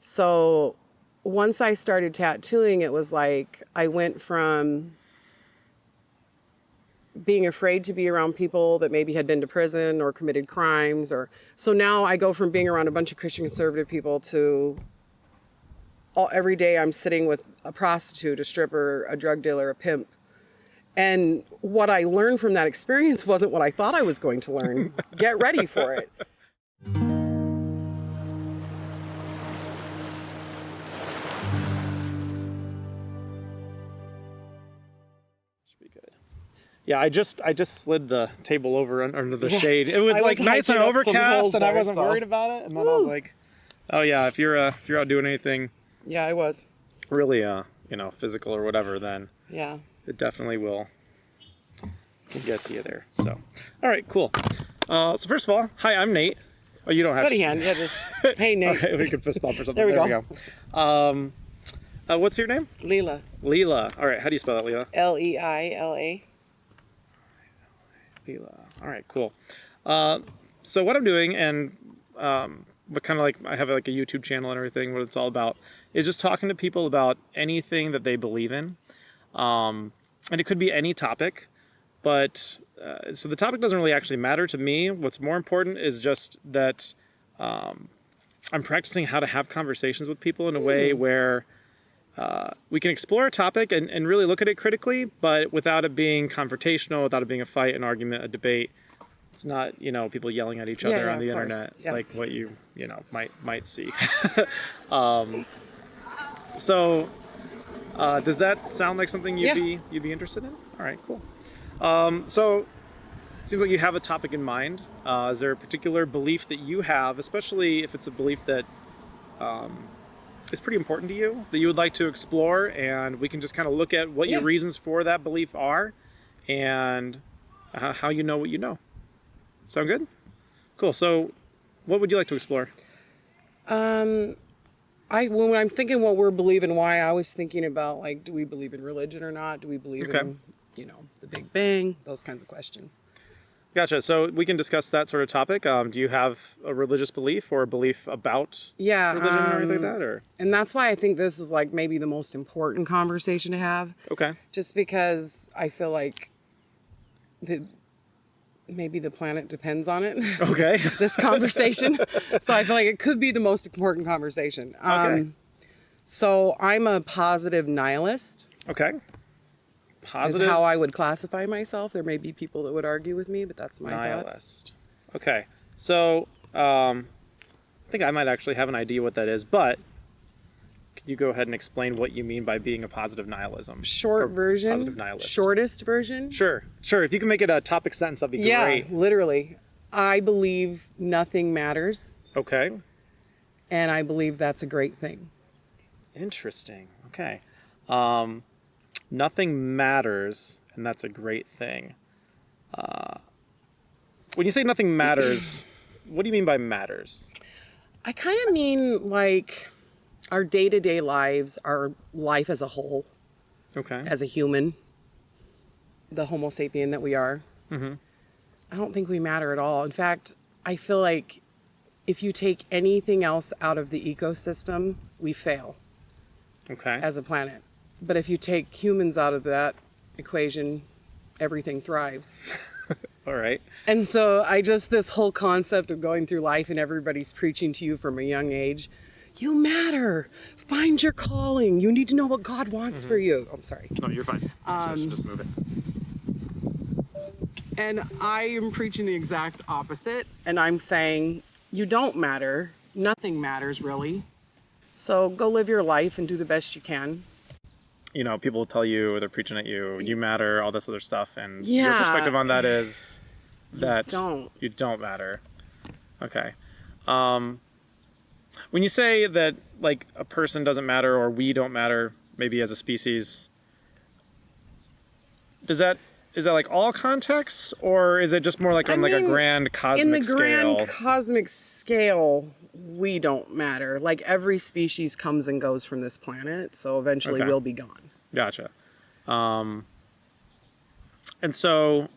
So once I started tattooing, it was like I went from being afraid to be around people that maybe had been to prison or committed crimes, or so now I go from being around a bunch of Christian conservative people to every day I'm sitting with a prostitute, a stripper, a drug dealer, a pimp. And what I learned from that experience wasn't what I thought I was going to learn. Get ready for it. Yeah, I just slid the table over under the shade. It was like nice and overcast, and I wasn't worried about it. And then I was like, "Oh yeah, if you're out doing anything, yeah, I was really physical or whatever, then yeah, it definitely will get to you there." So, all right, cool. So first of all, hi, I'm Nate. Oh, you don't sweaty have hand. Yeah, just hey Nate. Right, we could fist bump or something. There we go. What's your name? Leila. Leila. All right, how do you spell that, Leila? Leila. Leila. All right, cool. So what I'm doing, and what kind of like I have like a YouTube channel and everything. What it's all about is just talking to people about anything that they believe in, and it could be any topic. But so the topic doesn't really actually matter to me. What's more important is just that I'm practicing how to have conversations with people in a way where we can explore a topic and really look at it critically, but without it being confrontational, without it being a fight, an argument, a debate. It's not, people yelling at each other on the internet, like what you might see. So does that sound like something you'd be interested in? All right, cool. So it seems like you have a topic in mind. Is there a particular belief that you have, especially if it's a belief that is pretty important to you, that you would like to explore, and we can just kind of look at what your reasons for that belief are and how you know what you know. Sound good? Cool. So what would you like to explore? When I'm thinking what we're believing, why I was thinking about, like, do we believe in religion or not? Do we believe in, the Big Bang? Those kinds of questions. Gotcha. So we can discuss that sort of topic. Do you have a religious belief or a belief about religion or anything like that? Or? And that's why I think this is like maybe the most important conversation to have. Okay. Just because I feel like maybe the planet depends on it. Okay. This conversation. So I feel like it could be the most important conversation. Okay. So I'm a positive nihilist. Okay. Positive? Is how I would classify myself. There may be people that would argue with me, but that's my nihilist. Thoughts. Okay. So I think I might actually have an idea what that is, but could you go ahead and explain what you mean by being a positive nihilism? Short version? Positive nihilist. Shortest version? Sure. If you can make it a topic sentence, that'd be great. Yeah, literally. I believe nothing matters. Okay. And I believe that's a great thing. Interesting. Okay. Nothing matters, and that's a great thing. When you say nothing matters, what do you mean by matters? I kind of mean like our day-to-day lives, our life as a whole. Okay. As a human, the Homo sapien that we are. Mm-hmm. I don't think we matter at all. In fact, I feel like if you take anything else out of the ecosystem, we fail. Okay. As a planet. But if you take humans out of that equation, everything thrives. All right. And so this whole concept of going through life and everybody's preaching to you from a young age, you matter. Find your calling. You need to know what God wants for you. I'm sorry. No, you're fine. I should just move it. And I am preaching the exact opposite. And I'm saying, you don't matter. Nothing matters, really. So go live your life and do the best you can. People will tell you, they're preaching at you, you matter, all this other stuff. And your perspective on that is that you don't matter. Okay. When you say that, like, a person doesn't matter or we don't matter, maybe as a species, is that like all contexts, or is it just more like on like a grand cosmic scale? In the grand cosmic scale, we don't matter. Like, every species comes and goes from this planet, so eventually we'll be gone. Gotcha. And so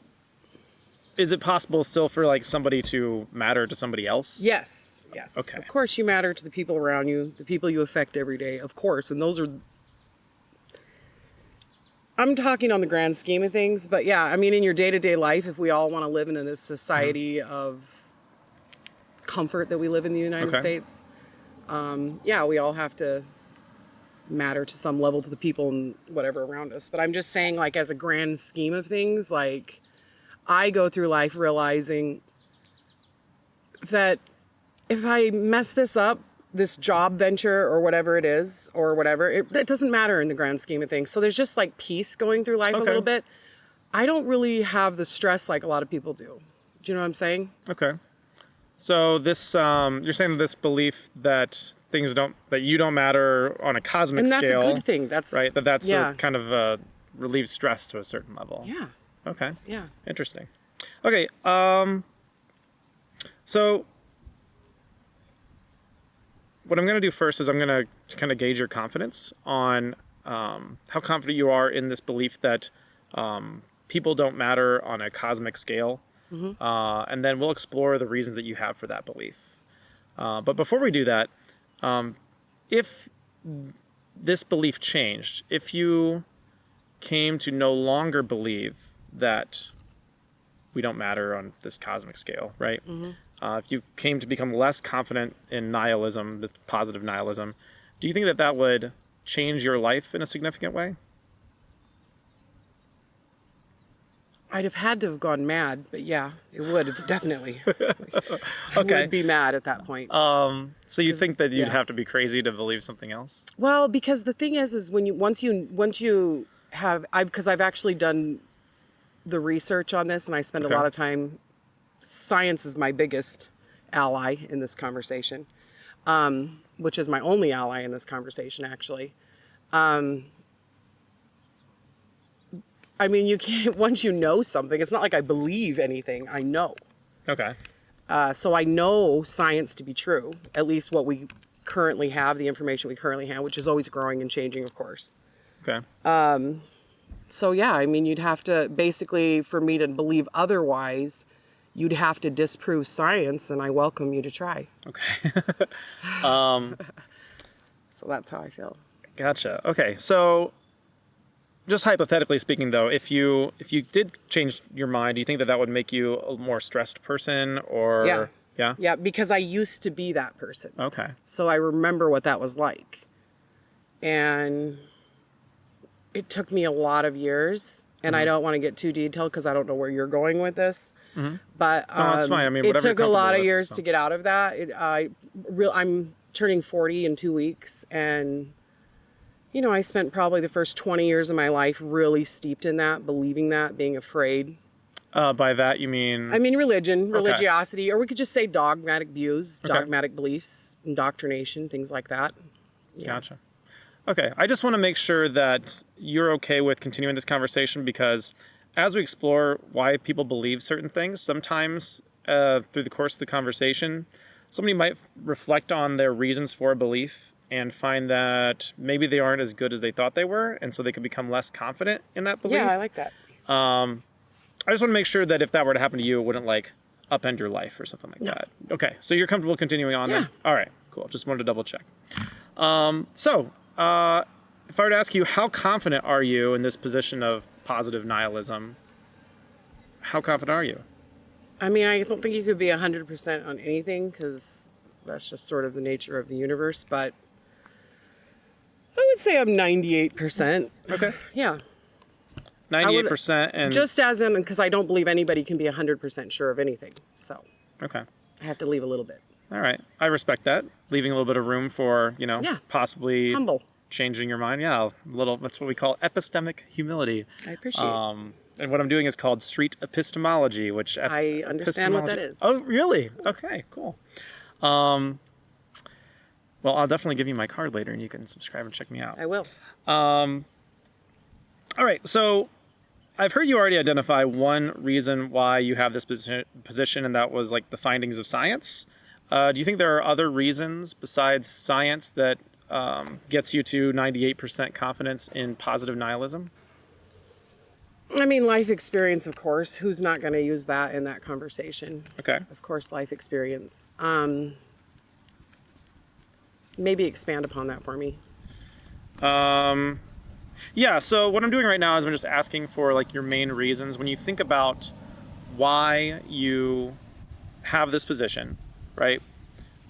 is it possible still for like somebody to matter to somebody else? Yes. Yes. Okay. Of course, you matter to the people around you, the people you affect every day. Of course, and those are. I'm talking on the grand scheme of things, but yeah, I mean, in your day-to-day life, if we all want to live in this society of comfort that we live in the United Okay. States, yeah, we all have to matter to some level to the people and whatever around us. But I'm just saying, like, as a grand scheme of things, like, I go through life realizing that if I mess this up, this job venture or whatever it is, or whatever, it doesn't matter in the grand scheme of things. So there's just like peace going through life a Okay. little bit. I don't really have the stress like a lot of people do. Do you know what I'm saying? Okay. So this, you're saying this belief that that you don't matter on a cosmic And that's scale. a good thing. That's right. That's yeah. a kind of relieves stress to a certain level. Yeah. Okay. Yeah. Interesting. Okay. So what I'm going to do first is I'm going to kind of gauge your confidence on how confident you are in this belief that people don't matter on a cosmic scale. And then we'll explore the reasons that you have for that belief. But before we do that, if this belief changed, if you came to no longer believe that we don't matter on this cosmic scale, right? If you came to become less confident in nihilism, the positive nihilism, do you think that that would change your life in a significant way? I'd have had to have gone mad, but yeah, it would have definitely. I Okay. would be mad at that point. So you think that you'd yeah. have to be crazy to believe something else? Well, because the thing is when once you have, because I've actually done the research on this, and I spend Okay. a lot of time. Science is my biggest ally in this conversation, which is my only ally in this conversation, actually. I mean, you can't, once you know something, it's not like I believe anything, I know. Okay. So I know science to be true, at least what we currently have, the information we currently have, which is always growing and changing, of course. Okay. So yeah, I mean, you'd have to, basically, for me to believe otherwise, you'd have to disprove science, and I welcome you to try. Okay. So that's how I feel. Gotcha. Okay. So just hypothetically speaking, though, if you did change your mind, do you think that that would make you a more stressed person, or Yeah. yeah? Yeah, because I used to be that person. Okay. So I remember what that was like. And it took me a lot of years, and I don't want to get too detailed because I don't know where you're going with this. But No, that's fine. I mean, it whatever took you're a lot comfortable of with, years so. to get out of that. I'm turning 40 in 2 weeks, and you know, I spent probably the first 20 years of my life really steeped in that, believing that, being afraid. By that you mean? I mean, religiosity, or we could just say dogmatic views, dogmatic beliefs, indoctrination, things like that. Yeah. Gotcha. Okay. I just want to make sure that you're okay with continuing this conversation, because as we explore why people believe certain things, sometimes through the course of the conversation, somebody might reflect on their reasons for a belief and find that maybe they aren't as good as they thought they were, and so they could become less confident in that belief. Yeah, I like that. I just want to make sure that if that were to happen to you, it wouldn't like upend your life or something like that. Okay, so you're comfortable continuing on then? All right, cool. Just wanted to double check. So if I were to ask you, how confident are you in this position of positive nihilism? How confident are you? I mean, I don't think you could be 100% on anything, because that's just sort of the nature of the universe, but I would say I'm 98%. Okay. Yeah. 98% and... Just as in, because I don't believe anybody can be 100% sure of anything. So Okay. I have to leave a little bit. All right. I respect that. Leaving a little bit of room for, you know, Yeah. possibly Humble. changing your mind. Yeah, a little, that's what we call epistemic humility. I appreciate it. And what I'm doing is called street epistemology, which... I understand what that is. Oh, really? Okay, cool. Well, I'll definitely give you my card later, and you can subscribe and check me out. I will. All right, so I've heard you already identify one reason why you have this position, and that was like the findings of science. Do you think there are other reasons besides science that gets you to 98% confidence in positive nihilism? I mean, life experience, of course. Who's not going to use that in that conversation? Okay. Of course, life experience. Maybe expand upon that for me. Yeah, so what I'm doing right now is I'm just asking for like your main reasons when you think about why you have this position, right?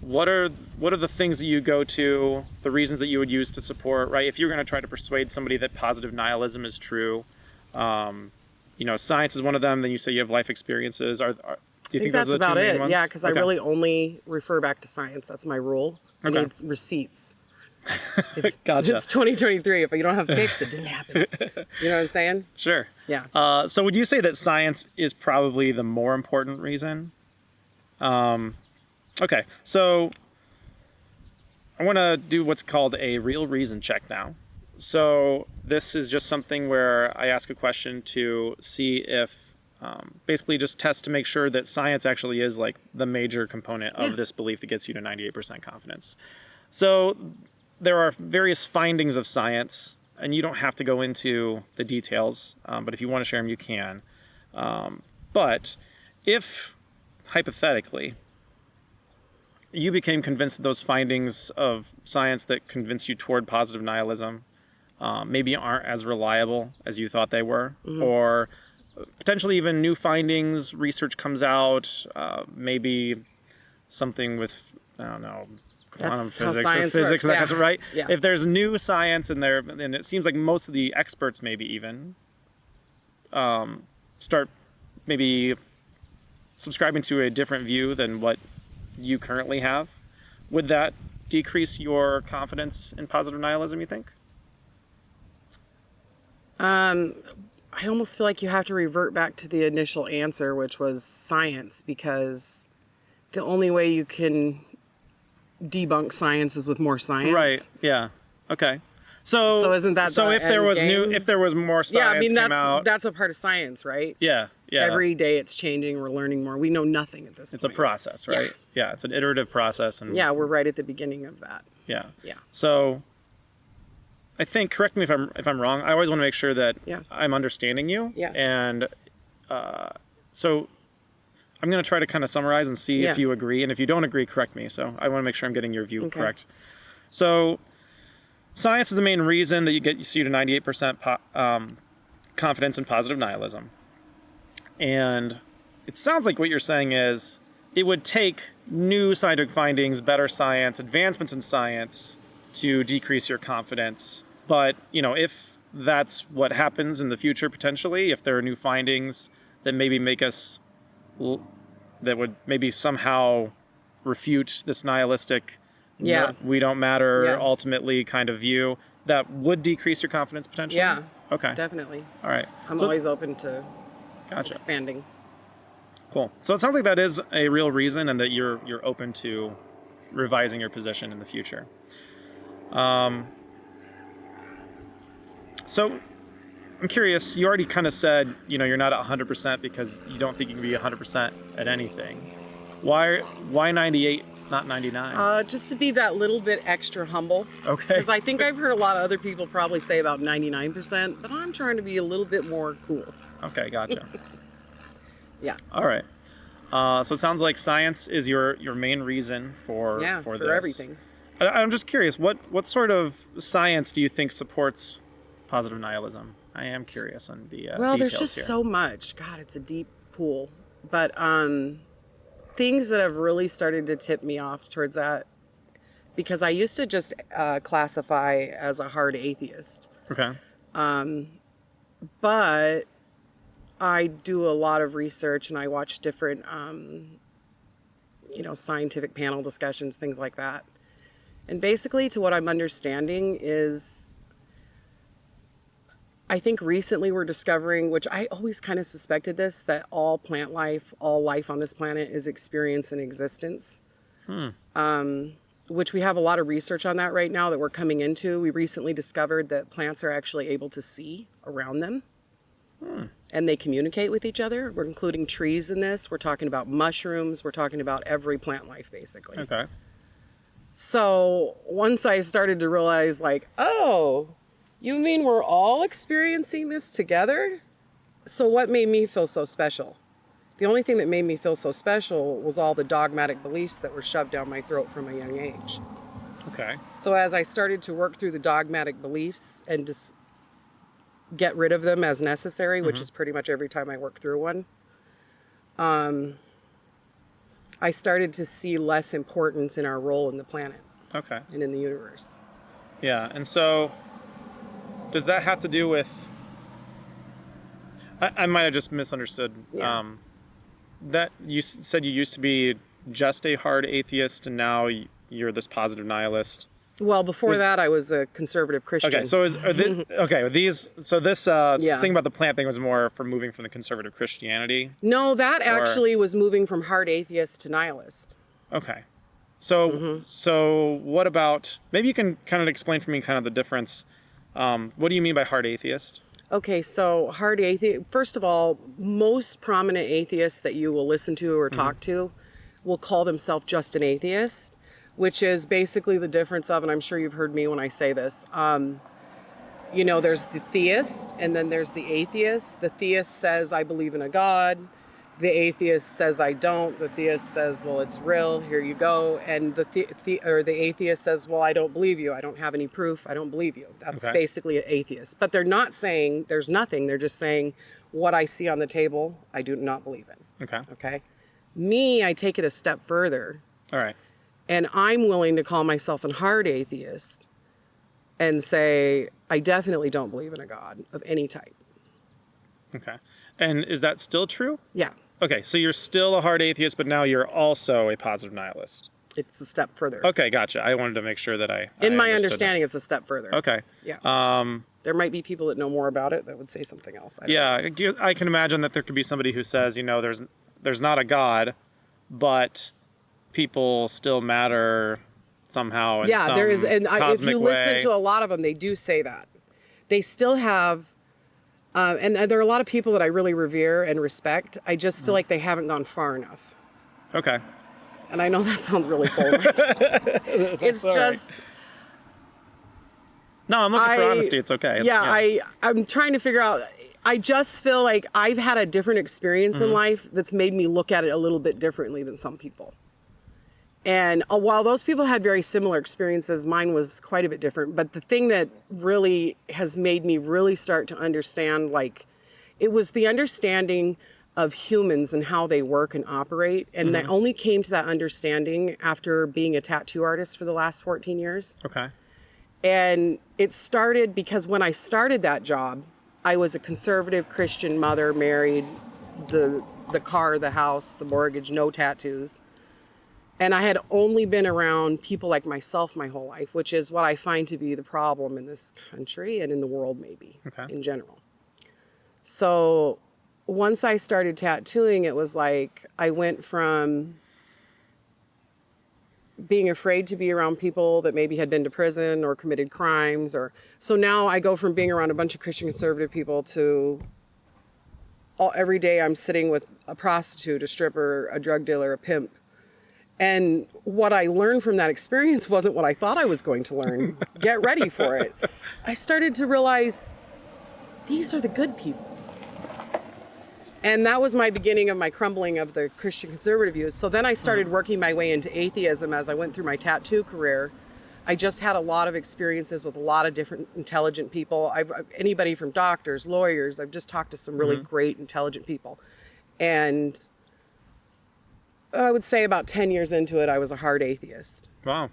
What are the things that you go to, the reasons that you would use to support, right? If you're going to try to persuade somebody that positive nihilism is true, science is one of them. Then you say you have life experiences. Do you think those that's are the about two main it? ones? Yeah, because I Okay. really only refer back to science. That's my rule. I Okay. need receipts. Gotcha. It's 2023. If you don't have pics, it didn't happen. You know what I'm saying? Sure. Yeah. So would you say that science is probably the more important reason? Okay, so I want to do what's called a real reason check now. So this is just something where I ask a question to see if, basically just test to make sure that science actually is like the major component of this belief that gets you to 98% confidence. So there are various findings of science, and you don't have to go into the details, but if you want to share them, you can. But if, hypothetically, you became convinced that those findings of science that convince you toward positive nihilism maybe aren't as reliable as you thought they were, or potentially even new findings, research comes out, maybe something with, I don't know, quantum That's how physics or science physics, works, and that yeah. kind of, right? Yeah. If there's new science in there, and it seems like most of the experts maybe even start maybe subscribing to a different view than what you currently have, would that decrease your confidence in positive nihilism, you think? I almost feel like you have to revert back to the initial answer, which was science, because the only way you can debunk science is with more science. Right. Yeah. Okay. So isn't that so the if there end was game? if there was more science Yeah, I mean came out, that's a part of science, right? yeah. Every day it's changing. We're learning more. We know nothing at this It's a point. process, right? Yeah, it's an iterative process, and Yeah, we're right at the beginning of that. yeah. Yeah. So I think, correct me if I'm wrong. I always want to make sure that Yeah. I'm understanding you. Yeah. And so I'm going to try to kind of summarize and see if Yeah. you agree, and if you don't agree, correct me. So I want to make sure I'm getting your view Okay. correct. So science is the main reason that you get you to 98% confidence in positive nihilism. And it sounds like what you're saying is it would take new scientific findings, better science, advancements in science to decrease your confidence. But, if that's what happens in the future, potentially, if there are new findings that maybe make us, that would maybe somehow refute this nihilistic, Yeah. we don't matter, Yeah. ultimately kind of view, that would decrease your confidence potentially? Yeah. Okay. Definitely. All right. I'm So- always open to Gotcha. expanding. Cool. So it sounds like that is a real reason, and that you're open to revising your position in the future. So I'm curious. You already kind of said you're not at 100% because you don't think you can be 100% at anything. Why 98, not 99? Just to be that little bit extra humble. Okay. Because I think I've heard a lot of other people probably say about 99%, but I'm trying to be a little bit more cool. Okay. Gotcha. Yeah. All right. So it sounds like science is your main reason for For this. everything. I'm just curious, what sort of science do you think supports positive nihilism? I am curious on the Well, details there's just here. so much. God, it's a deep pool. But things that have really started to tip me off towards that, because I used to just classify as a hard atheist. Okay. But I do a lot of research and I watch different, scientific panel discussions, things like that. And basically, to what I'm understanding is, I think recently we're discovering, which I always kind of suspected this, that all plant life, all life on this planet is experience and existence. Which we have a lot of research on that right now that we're coming into. We recently discovered that plants are actually able to see around them. And they communicate with each other. We're including trees in this. We're talking about mushrooms. We're talking about every plant life, basically. Okay. So once I started to realize, like, oh, you mean we're all experiencing this together? So what made me feel so special? The only thing that made me feel so special was all the dogmatic beliefs that were shoved down my throat from a young age. Okay. So as I started to work through the dogmatic beliefs and just get rid of them as necessary, which is pretty much every time I work through one, I started to see less importance in our role in the planet Okay. and in the universe. Yeah. And so does that have to do with, I might have just misunderstood. Yeah. That you said you used to be just a hard atheist and now you're this positive nihilist. Well, before that, I was a conservative Christian. Okay, so this thing about the plant thing was more for moving from the conservative Christianity. No, that actually was moving from hard atheist to nihilist. Okay, so what about, maybe you can kind of explain for me kind of the difference. What do you mean by hard atheist? Okay, so hard atheist, first of all, most prominent atheists that you will listen to or talk to will call themselves just an atheist, which is basically the difference of, and I'm sure you've heard me when I say this, there's the theist and then there's the atheist. The theist says, I believe in a God. The atheist says, I don't. The theist says, well, it's real. Here you go. And the atheist says, well, I don't believe you. I don't have any proof. I don't believe you. That's basically an atheist. But they're not saying there's nothing. They're just saying what I see on the table, I do not believe in. Okay. Me, I take it a step further. All right. And I'm willing to call myself a hard atheist and say, I definitely don't believe in a God of any type. Okay. And is that still true? Yeah. Okay, so you're still a hard atheist, but now you're also a positive nihilist. It's a step further. Okay, gotcha. I wanted to make sure that I In my understood understanding, it's a step further. that. Okay. Yeah. There might be people that know more about it that would say something else. I don't know. I can imagine that there could be somebody who says, there's not a God, but people still matter somehow. In some there is, and if you listen way. to a lot of them, they do say that. They still have, and there are a lot of people that I really revere and respect. I just feel like they haven't gone far enough. Okay. And I know that sounds really cold. It's just. No, I'm looking for honesty. It's okay. I'm trying to figure out. I just feel like I've had a different experience in life that's made me look at it a little bit differently than some people. And while those people had very similar experiences, mine was quite a bit different. But the thing that really has made me really start to understand, it was the understanding of humans and how they work and operate. And I only came to that understanding after being a tattoo artist for the last 14 years. Okay. And it started because when I started that job, I was a conservative Christian mother, married, the car, the house, the mortgage, no tattoos. And I had only been around people like myself my whole life, which is what I find to be the problem in this country and in the world, maybe, in general. So once I started tattooing, it was like I went from being afraid to be around people that maybe had been to prison or committed crimes. So now I go from being around a bunch of Christian conservative people to every day I'm sitting with a prostitute, a stripper, a drug dealer, a pimp. And what I learned from that experience wasn't what I thought I was going to learn. Get ready for it. I started to realize these are the good people. And that was my beginning of my crumbling of the Christian conservative views. So then I started working my way into atheism as I went through my tattoo career. I just had a lot of experiences with a lot of different intelligent people. Anybody from doctors, lawyers, I've just talked to some really great, intelligent people. And I would say about 10 years into it, I was a hard atheist. Wow.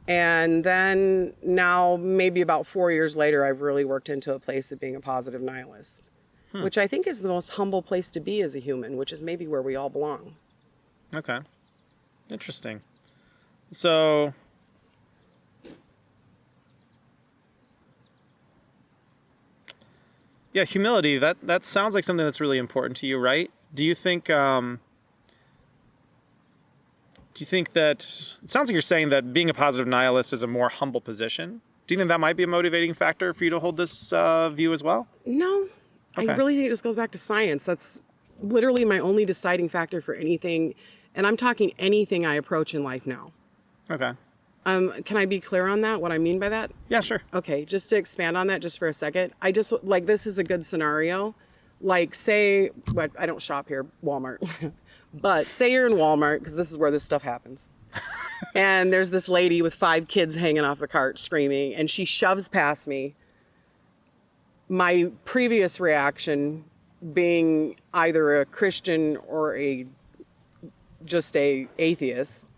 And then now, maybe about 4 years later, I've really worked into a place of being a positive nihilist, which I think is the most humble place to be as a human, which is maybe where we all belong. Okay. Interesting. So, yeah, humility, that sounds like something that's really important to you, right? Do you think that, it sounds like you're saying that being a positive nihilist is a more humble position. Do you think that might be a motivating factor for you to hold this view as well? No, Okay. I really think it just goes back to science. That's literally my only deciding factor for anything. And I'm talking anything I approach in life now. Okay. Can I be clear on that, what I mean by that? Yeah, sure. Okay, just to expand on that just for a second. I just, this is a good scenario. Say, but I don't shop here, Walmart. But say you're in Walmart, because this is where this stuff happens. And there's this lady with 5 kids hanging off the cart screaming, and she shoves past me. My previous reaction, being either a Christian or just a atheist,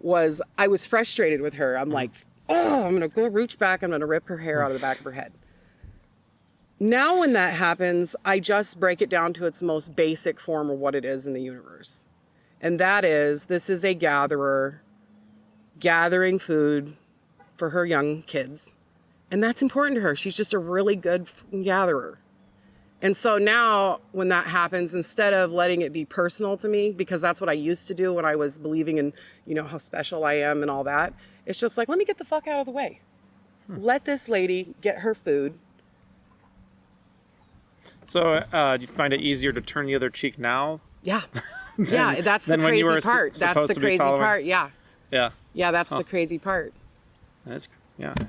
was I was frustrated with her. I'm like, oh, I'm going to go reach back. I'm going to rip her hair out of the back of her head. Now when that happens, I just break it down to its most basic form of what it is in the universe. And that is, this is a gatherer gathering food for her young kids. And that's important to her. She's just a really good gatherer. And so now when that happens, instead of letting it be personal to me, because that's what I used to do when I was believing in, how special I am and all that, it's just like, let me get the fuck out of the way. Let this lady get her food. So do you find it easier to turn the other cheek now? Yeah. Yeah, that's the crazy part. That's the crazy part. Yeah. Yeah. Yeah, that's the crazy part. That's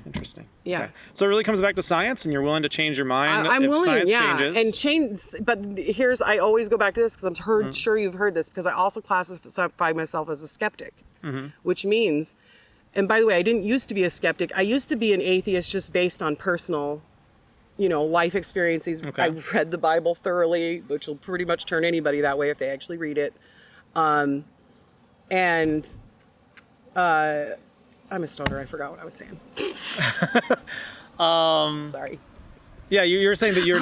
interesting. Yeah. Okay. So it really comes back to science, and you're willing to change your mind I'm if willing, science yeah, changes. and change. But I always go back to this because I'm sure you've heard this, because I also classify myself as a skeptic, which means, and by the way, I didn't used to be a skeptic. I used to be an atheist just based on personal, life experiences. Okay. I read the Bible thoroughly, which will pretty much turn anybody that way if they actually read it. I'm a stoner. I forgot what I was saying. Sorry. Yeah, you're saying that you're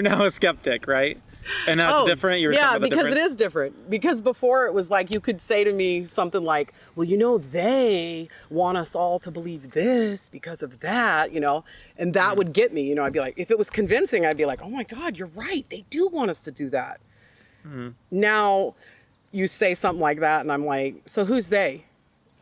now a skeptic, right? And now it's different. Yeah, because it is different. Because before it was like you could say to me something like, well, they want us all to believe this because of that, and that would get me. I'd be like, if it was convincing, I'd be like, oh my God, you're right. They do want us to do that. Now you say something like that, and I'm like, so who's they?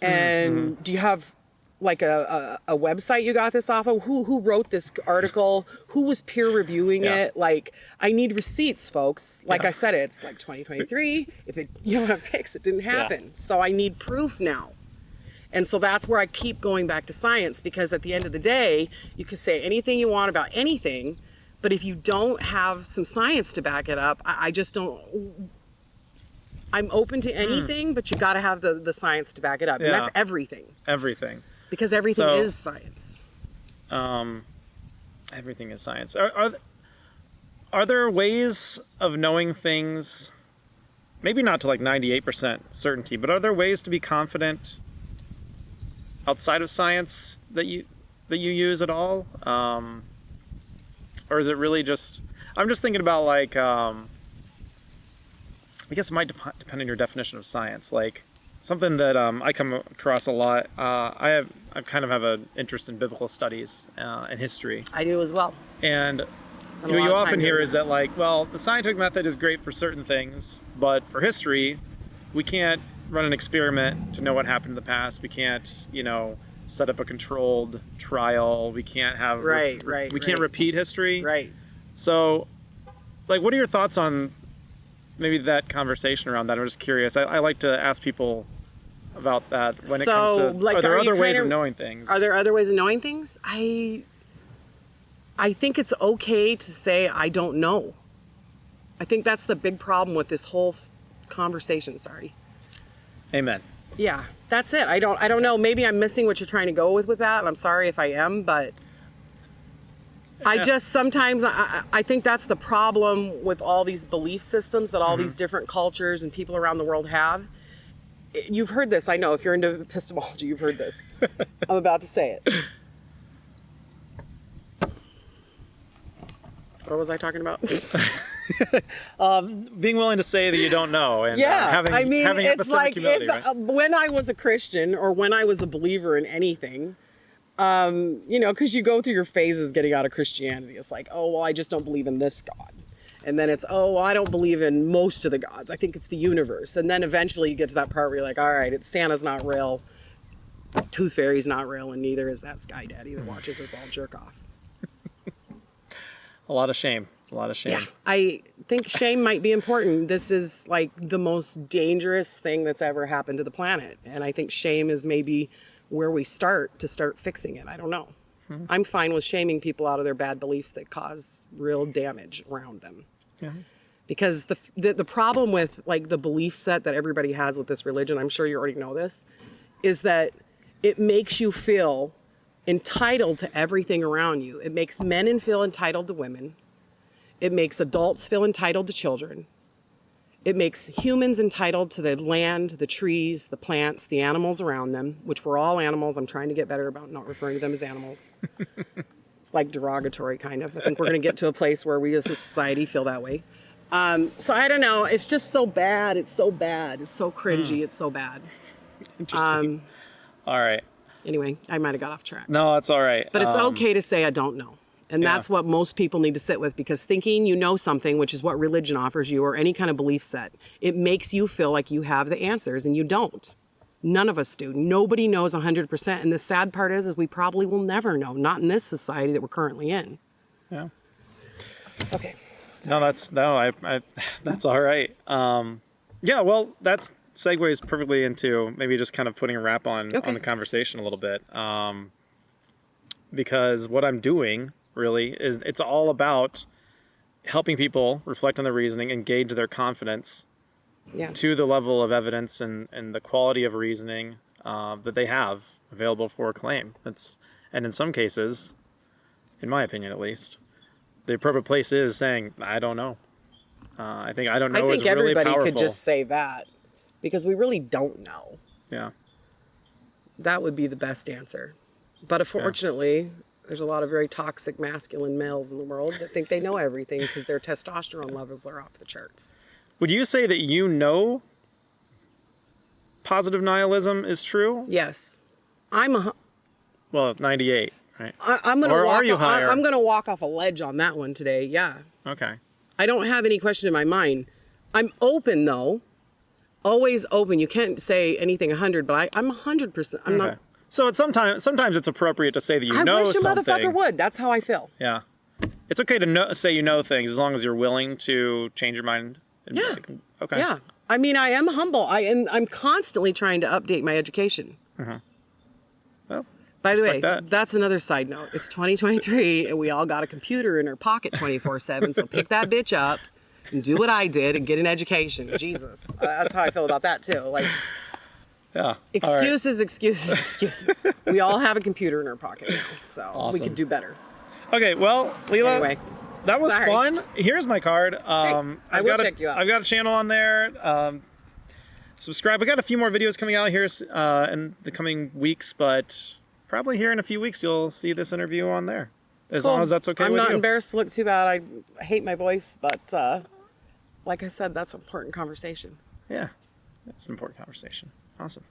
And do you have like a website you got this off of? Who wrote this article? Who was peer reviewing it? Like, I need receipts, folks. Like I said, it's like 2023. If you don't have pics, it didn't happen. So I need proof now. And so that's where I keep going back to science, because at the end of the day, you can say anything you want about anything, but if you don't have some science to back it up, I just don't. I'm open to anything, but you got to have the science to back it up. And that's everything. Everything. Because everything is science. Everything is science. Are there ways of knowing things, maybe not to like 98% certainty, but are there ways to be confident outside of science that you use at all? Or is it really just, I'm just thinking about like, I guess it might depend on your definition of science. Like something that I come across a lot. I kind of have an interest in biblical studies and history. I do as well. And what you often hear is that like, well, the scientific method is great for certain things, but for history, we can't run an experiment to know what happened in the past. We can't, set up a controlled trial. We can't have we can't repeat history. Right. So, like, what are your thoughts on maybe that conversation around that? I'm just curious. I like to ask people about that when it comes to, like, are there other ways of knowing things? Are there other ways of knowing things? I think it's okay to say I don't know. I think that's the big problem with this whole conversation. Sorry. Amen. Yeah, that's it. I don't know. Maybe I'm missing what you're trying to go with that, and I'm sorry if I am, but I just sometimes I think that's the problem with all these belief systems that all these different cultures and people around the world have. You've heard this, I know. If you're into epistemology, you've heard this. I'm about to say it. What was I talking about? Being willing to say that you don't know, and having it's like humility, if when I was a Christian or when I was a believer in anything, because you go through your phases getting out of Christianity. It's like, oh, well, I just don't believe in this God. And then it's, oh, well, I don't believe in most of the gods. I think it's the universe. And then eventually you get to that part where you're like, all right, Santa's not real, Tooth Fairy's not real, and neither is that Sky Daddy that watches us all jerk off. A lot of shame. Yeah, I think shame might be important. This is like the most dangerous thing that's ever happened to the planet. And I think shame is maybe where we start fixing it. I don't know. I'm fine with shaming people out of their bad beliefs that cause real damage around them. Yeah. Because the problem with like the belief set that everybody has with this religion, I'm sure you already know this, is that it makes you feel entitled to everything around you. It makes men feel entitled to women. It makes adults feel entitled to children. It makes humans entitled to the land, the trees, the plants, the animals around them, which we're all animals. I'm trying to get better about not referring to them as animals. It's like derogatory, kind of. I think we're going to get to a place where we as a society feel that way. So I don't know. It's just so bad. It's so bad. It's so cringy. It's so bad. Interesting. All right. Anyway, I might have got off track. No, that's all right. But it's okay to say I don't know. And that's what most people need to sit with, because thinking you know something, which is what religion offers you, or any kind of belief set, it makes you feel like you have the answers, and you don't. None of us do. Nobody knows 100%. And the sad part is we probably will never know, not in this society that we're currently in. Yeah. Okay. No, that's all right. Yeah, well, that segues perfectly into maybe just kind of putting a wrap on the conversation a little bit. Because what I'm doing really is it's all about helping people reflect on their reasoning, engage their confidence to the level of evidence and the quality of reasoning that they have available for a claim. And in some cases, in my opinion at least, the appropriate place is saying, I don't know. I think I don't know is really powerful. I think everybody could just say that, because we really don't know. Yeah. That would be the best answer. But unfortunately, there's a lot of very toxic masculine males in the world that think they know everything because their testosterone levels are off the charts. Would you say that you know positive nihilism is true? Yes. Well, 98, right? I'm going to or walk are you higher? I'm going to walk off a ledge on that one today. Yeah. Okay. I don't have any question in my mind. I'm open though. Always open. You can't say anything 100, but I'm 100%. I'm not. So it's sometimes it's appropriate to say that you know something. I wish a motherfucker would. That's how I feel. Yeah. It's okay to say you know things as long as you're willing to change your mind. Yeah. Okay. Yeah. I mean, I am humble. I'm constantly trying to update my education. Mm-hmm. Well, by the way, that's another side note. It's 2023 and we all got a computer in our pocket 24/7. So pick that bitch up and do what I did and get an education. Jesus. That's how I feel about that too. Like, yeah. Excuses, excuses. We all have a computer in our pocket now, so we could do better. Okay, well, Leila, anyway, that was fun. Here's my card. Thanks. I will check you out. I've got a channel on there. Subscribe. We got a few more videos coming out here in the coming weeks, but probably here in a few weeks you'll see this interview on there. As long as that's okay with you. I'm not embarrassed to look too bad. I hate my voice, but like I said, that's an important conversation. Yeah, it's an important conversation. Awesome.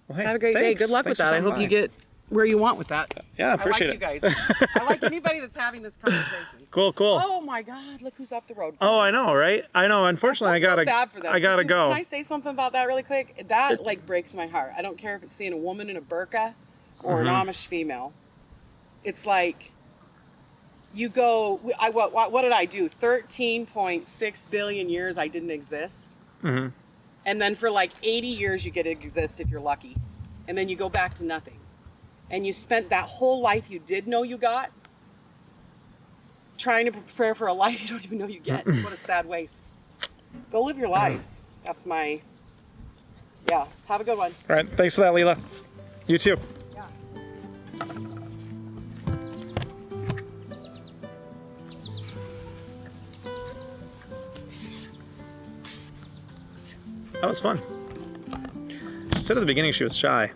Well, hey, have a great day. Good luck with that. I hope you get where you want with that. Yeah, I appreciate it. I like you guys. I like anybody that's having this conversation. Cool. Oh my God, look who's up the road. Oh, I know, right? I know. Unfortunately, I gotta go. Can I say something about that really quick? That like breaks my heart. I don't care if it's seeing a woman in a burqa or an Amish female. It's like you go. What did I do? 13.6 billion years I didn't exist. Mm-hmm. And then for like 80 years you get to exist if you're lucky. And then you go back to nothing. And you spent that whole life you did know you got trying to prepare for a life you don't even know you get. What a sad waste. Go live your lives. That's my, have a good one. All right, thanks for that, Leila. You too. Yeah. That was fun. She said at the beginning she was shy.